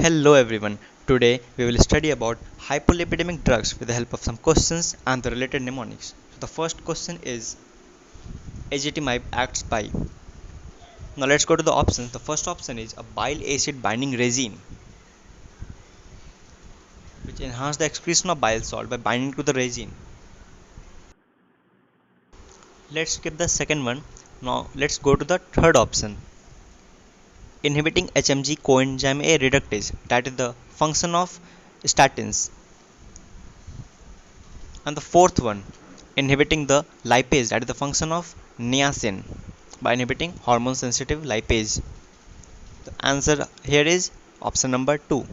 Hello everyone. Today we will study about hypolipidemic drugs with the help of some questions and the related mnemonics. So the first question is azathimib acts by. Now let's go to the options. The first option is a bile acid binding resin which enhances the excretion of bile salt by binding to the resin. Let's skip the second one. Now let's go to the third option. Inhibiting HMG coenzyme A reductase, that is the function of statins. And the fourth one, inhibiting the lipase, that is the function of niacin by inhibiting hormone sensitive lipase. The answer here is option number 2.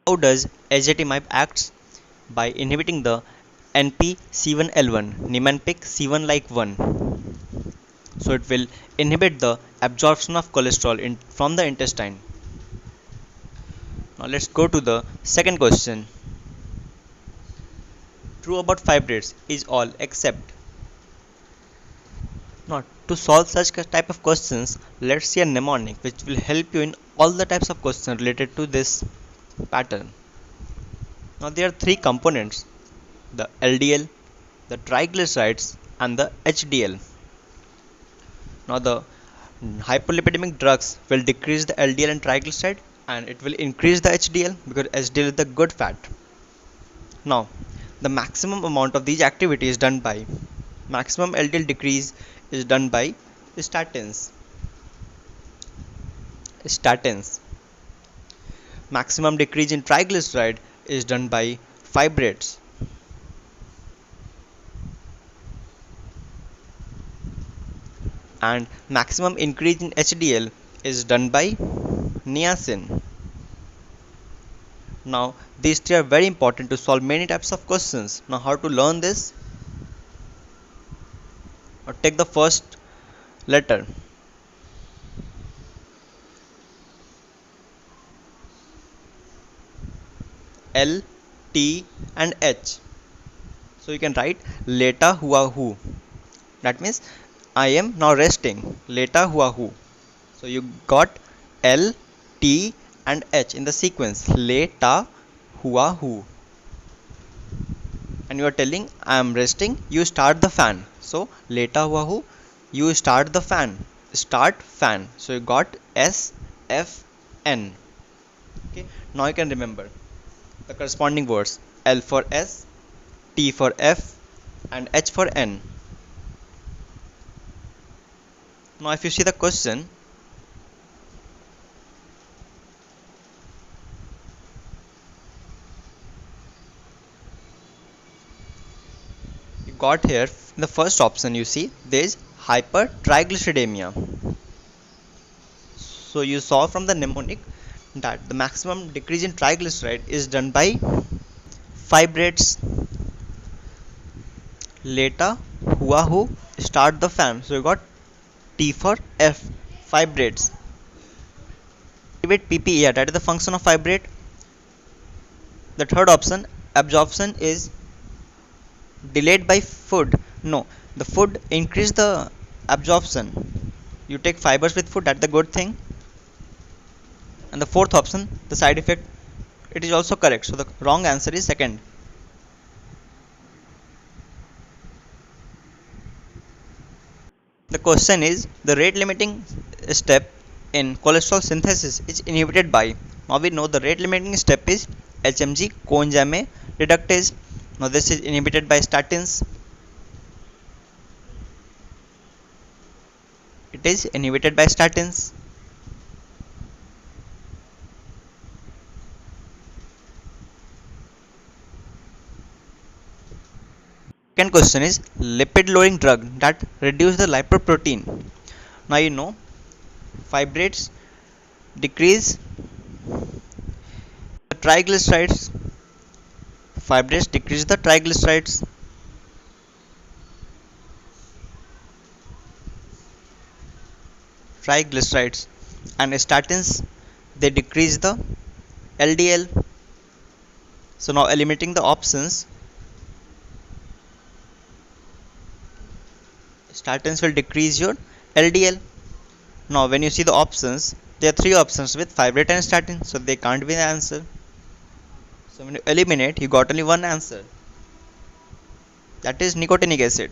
How does azathimib acts? By inhibiting the NP-C1L1, Niemann-Pick C1 like 1. So it will inhibit the absorption of cholesterol from the intestine. Now let's go to the second question. True about fibrates is all except. Now to solve such type of questions, let's see a mnemonic which will help you in all the types of questions related to this pattern. Now there are three components: the LDL, the triglycerides and the HDL. Now the hypolipidemic drugs will decrease the LDL and triglyceride and it will increase the HDL because HDL is the good fat. Now the maximum amount of these activities is done by maximum LDL decrease is done by statins. Maximum decrease in triglyceride is done by fibrates. And maximum increase in HDL is done by niacin. Now these three are very important to solve many types of questions. Now how to learn this? Or take the first letter. L, T and H. So you can write leta hua hu. That means I am now resting. Leta hua hu. So you got L, T and H in the sequence. Leta hua hu. And you are telling I am resting. You start the fan. So leta hua hu. You start the fan. Start fan. So you got S, F, N. Okay. Now you can remember the corresponding words. L for S, T for F and H for N. Now if you see the question, you got here in the first option, you see there is hypertriglyceridemia. So you saw from the mnemonic that the maximum decrease in triglyceride is done by fibrates. Leta hua hu, start the fan. So you got T for F, fibrates. Activate PPAR, that is the function of fibrate. The third option, absorption is delayed by food. No, the food increase the absorption. You take fibers with food, that's the good thing. And the fourth option, the side effect, it is also correct. So the wrong answer is second. The question is the rate limiting step in cholesterol synthesis is inhibited by. Now we know the rate limiting step is HMG coenzyme reductase. Now this is inhibited by statins. It is inhibited by statins. Second question is lipid lowering drug that reduce the lipoprotein. Now you know fibrates decrease the triglycerides. Fibrates decrease the triglycerides. And statins, they decrease the LDL. So now eliminating the options, statins will decrease your LDL. Now when you see the options, there are three options with fibrate and statin, so they can't be the answer. So when you eliminate, you got only one answer, that is nicotinic acid.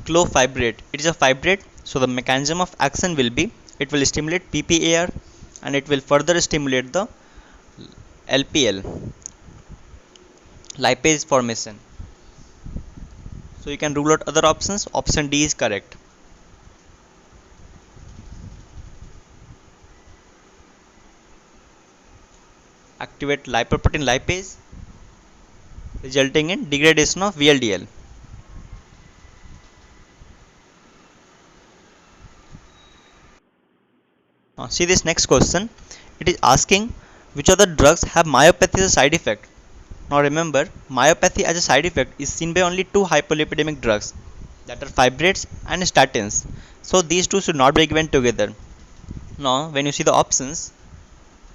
Clofibrate, it is a fibrate, so the mechanism of action will be it will stimulate PPAR and it will further stimulate the LPL, lipase formation. So you can rule out other options. Option D is correct. Activate lipoprotein lipase, resulting in degradation of VLDL. Now see this next question. It is asking which of the drugs have myopathy as a side effect. Now remember, myopathy as a side effect is seen by only two hypolipidemic drugs, that are fibrates and statins. So these two should not be given together. Now when you see the options,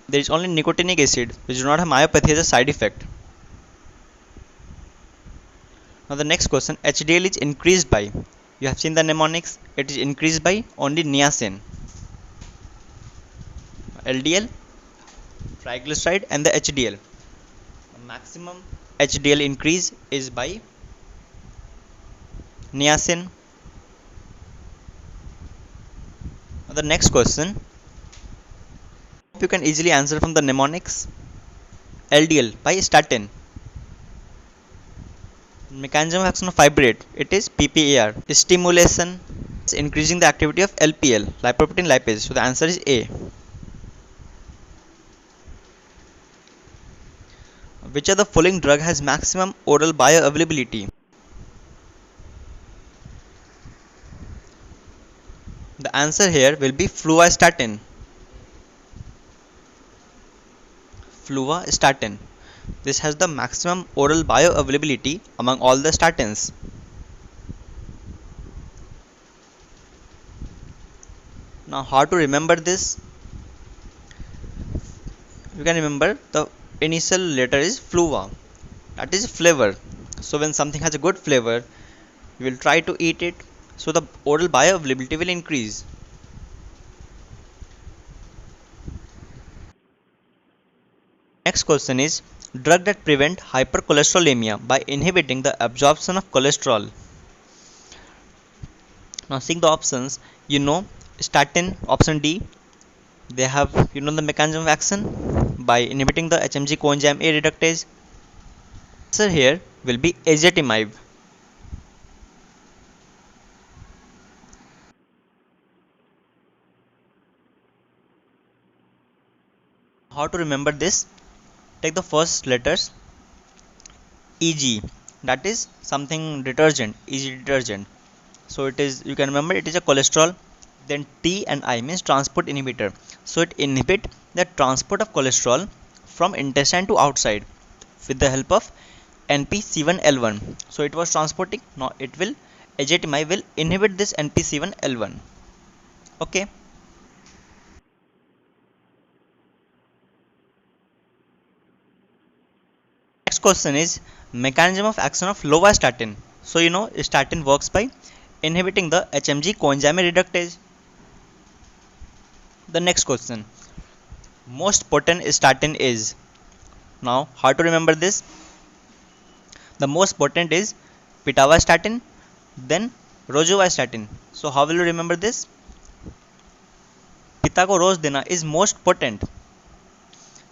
there is only nicotinic acid which do not have myopathy as a side effect. Now the next question, HDL is increased by, you have seen the mnemonics, it is increased by only niacin. LDL, triglyceride and the HDL. The maximum HDL increase is by niacin. Now the next question, you can easily answer from the mnemonics. LDL by statin. Mechanism of action of fibrate, it is PPAR. Stimulation is increasing the activity of LPL, lipoprotein lipase. So the answer is A. Which of the following drug has maximum oral bioavailability? The answer here will be fluvastatin. Fluvastatin. This has the maximum oral bioavailability among all the statins. Now how to remember this? You can remember the initial letter is fluva, that is flavor. So when something has a good flavor, you will try to eat it, so the oral bioavailability will increase. Next question is, drug that prevent hypercholesterolemia by inhibiting the absorption of cholesterol. Now seeing the options, you know statin, option D, they have the mechanism of action by inhibiting the HMG coenzyme A reductase. Answer here will be ezetimibe. How to remember this? Take the first letters EG, that is something detergent, EG detergent. So it is, you can remember it is a cholesterol. Then T and I means transport inhibitor. So it inhibit the transport of cholesterol from intestine to outside with the help of NPC1L1. So it was transporting. Now it will, ezetimibe will inhibit this NPC1L1. Okay. Next question is mechanism of action of lovastatin. So statin works by inhibiting the HMG coenzyme reductase. The next question, most potent statin is. Now how to remember this? The most potent is pitavastatin, then rosuvastatin. So how will you remember this? पिता को रोज देना is most potent.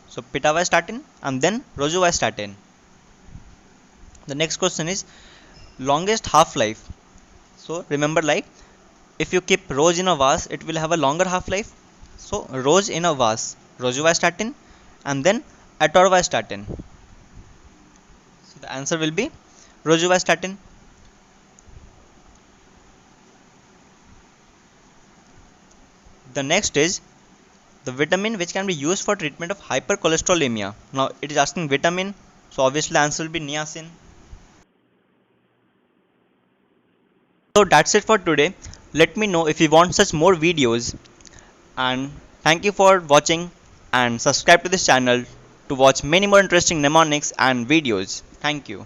So pitavastatin and then rosuvastatin. The next question is longest half-life. So remember, like if you keep rose in a vase, it will have a longer half-life. So rose in a vase, rosuvastatin and then atorvastatin. So the answer will be rosuvastatin. The next is the vitamin which can be used for treatment of hypercholesterolemia. Now it is asking vitamin, so obviously the answer will be niacin. So that's it for today. Let me know if you want such more videos, and thank you for watching, and subscribe to this channel to watch many more interesting mnemonics and videos. Thank you.